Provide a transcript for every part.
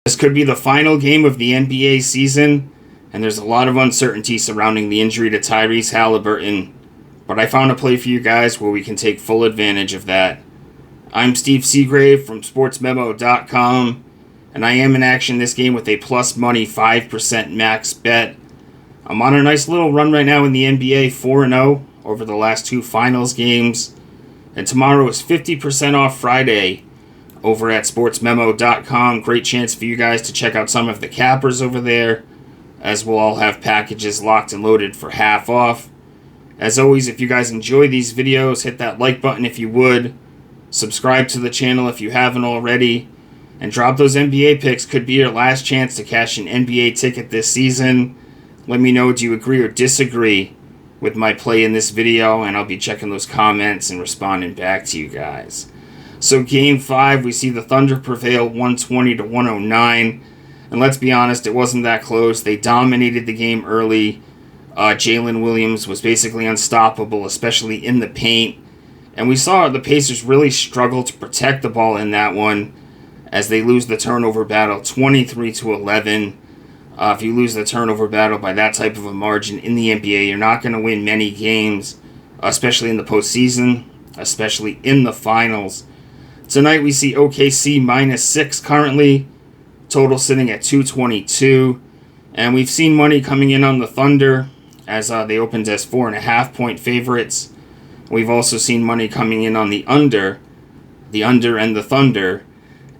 This could be the final game of the NBA season, and there's a lot of uncertainty surrounding the injury to Tyrese Haliburton, but I found a play for you guys where we can take full advantage of that. I'm Steve Seagrave from SportsMemo.com, and I am in action this game with a plus money 5% max bet. I'm on a nice little run right now in the NBA, 4-0 over the last two finals games, and tomorrow is 50% off Friday over at SportsMemo.com. Great chance for you guys to check out some of the cappers over there, as we'll all have packages locked and loaded for half off. As always, if you guys enjoy these videos, hit that like button if you would. Subscribe to the channel if you haven't already. And drop those NBA picks. Could be your last chance to cash an NBA ticket this season. Let me know, do you agree or disagree with my play in this video? And I'll be checking those comments and responding back to you guys. So Game 5, we see the Thunder prevail 120-109. And let's be honest, it wasn't that close. They dominated the game early. Jalen Williams was basically unstoppable, especially in the paint. And we saw the Pacers really struggle to protect the ball in that one as they lose the turnover battle 23-11. If you lose the turnover battle by that type of a margin in the NBA, you're not going to win many games, especially in the postseason, especially in the finals. Tonight we see OKC -6 currently, total sitting at 222. And we've seen money coming in on the Thunder as they opened as 4.5-point favorites. We've also seen money coming in on the under and the Thunder,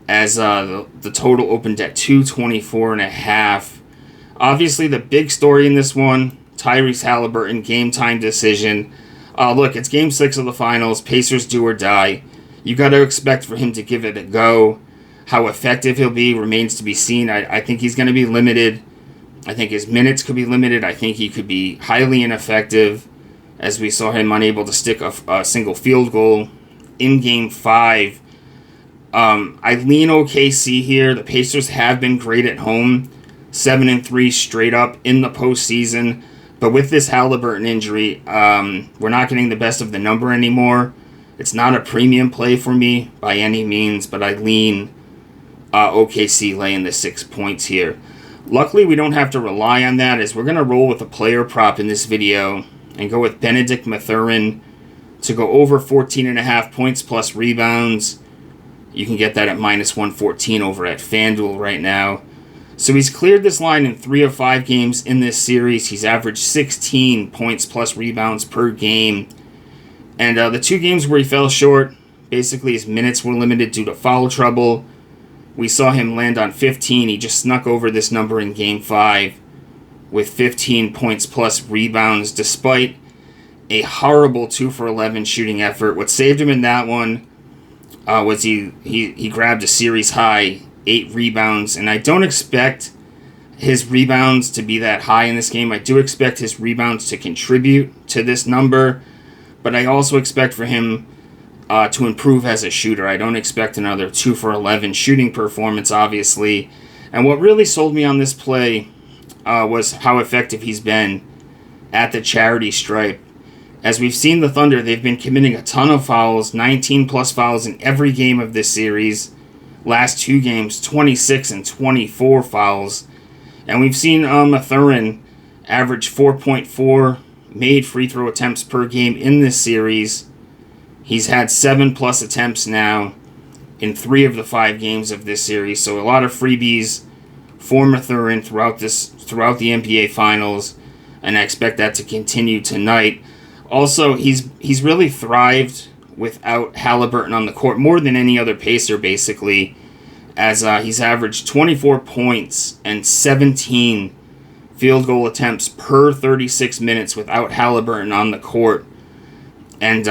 as the total opened at 224.5. Obviously, the big story in this one, Tyrese Haliburton, game time decision. Look, it's Game 6 of the finals. Pacers do or die. You got to expect for him to give it a go. How effective he'll be remains to be seen. I think he's going to be limited. I think his minutes could be limited. I think he could be highly ineffective, as we saw him unable to stick a single field goal in Game 5. I lean OKC here. The Pacers have been great at home, 7-3 straight up in the postseason. But with this Haliburton injury, we're not getting the best of the number anymore. It's not a premium play for me by any means, but I lean OKC laying the 6 points here. Luckily, we don't have to rely on that, as we're going to roll with a player prop in this video and go with Benedict Mathurin to go over 14.5 points plus rebounds. You can get that at -114 over at FanDuel right now. So he's cleared this line in 3 of 5 games in this series. He's averaged 16 points plus rebounds per game. And the 2 games where he fell short, basically his minutes were limited due to foul trouble. We saw him land on 15. He just snuck over this number in Game 5 with 15 points plus rebounds, despite a horrible 2 for 11 shooting effort. What saved him in that one was he grabbed a series high 8 rebounds, and I don't expect his rebounds to be that high in this game. I do expect his rebounds to contribute to this number, but I also expect for him to improve as a shooter. I don't expect another 2 for 11 shooting performance, obviously. And what really sold me on this play was how effective he's been at the charity stripe. As we've seen the Thunder, they've been committing a ton of fouls, 19 plus fouls in every game of this series. Last 2 games, 26 and 24 fouls. And we've seen Mathurin average 4.4 made free throw attempts per game in this series. He's had 7 plus attempts now in 3 of the 5 games of this series. So a lot of freebies for Mathurin throughout the NBA Finals, and I expect that to continue tonight. Also, he's really thrived without Haliburton on the court more than any other Pacer, basically, as he's averaged 24 points and 17 field goal attempts per 36 minutes without Haliburton on the court. And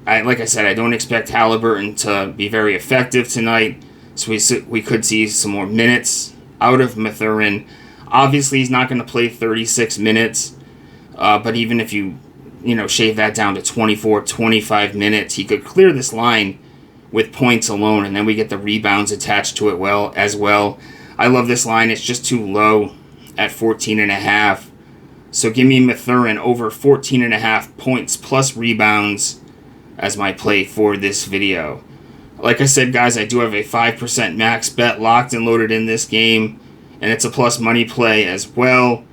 like I said, I don't expect Haliburton to be very effective tonight, so we could see some more minutes out of Mathurin. Obviously, he's not going to play 36 minutes, but even if you shave that down to 24, 25 minutes, he could clear this line with points alone, and then we get the rebounds attached to it as well. I love this line. It's just too low at 14.5. So give me Mathurin over 14.5 points plus rebounds as my play for this video. Like I said, guys, I do have a 5% max bet locked and loaded in this game, and it's a plus money play as well.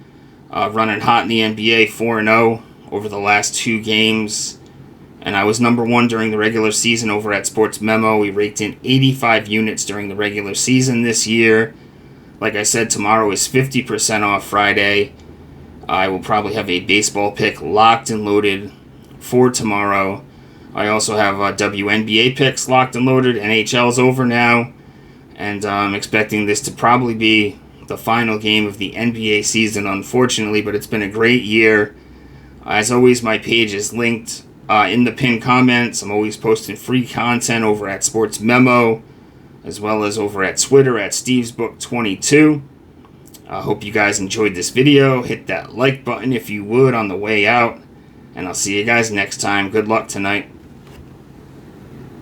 Running hot in the NBA, 4-0 over the last 2 games. And I was number 1 during the regular season over at Sports Memo. We raked in 85 units during the regular season this year. Like I said, tomorrow is 50% off Friday. I will probably have a baseball pick locked and loaded for tomorrow. I also have WNBA picks locked and loaded. NHL's over now. And I'm expecting this to probably be the final game of the NBA season, unfortunately. But it's been a great year. As always, my page is linked in the pinned comments. I'm always posting free content over at Sports Memo, as well as over at Twitter at StevesBook22. I hope you guys enjoyed this video. Hit that like button if you would on the way out. And I'll see you guys next time. Good luck tonight.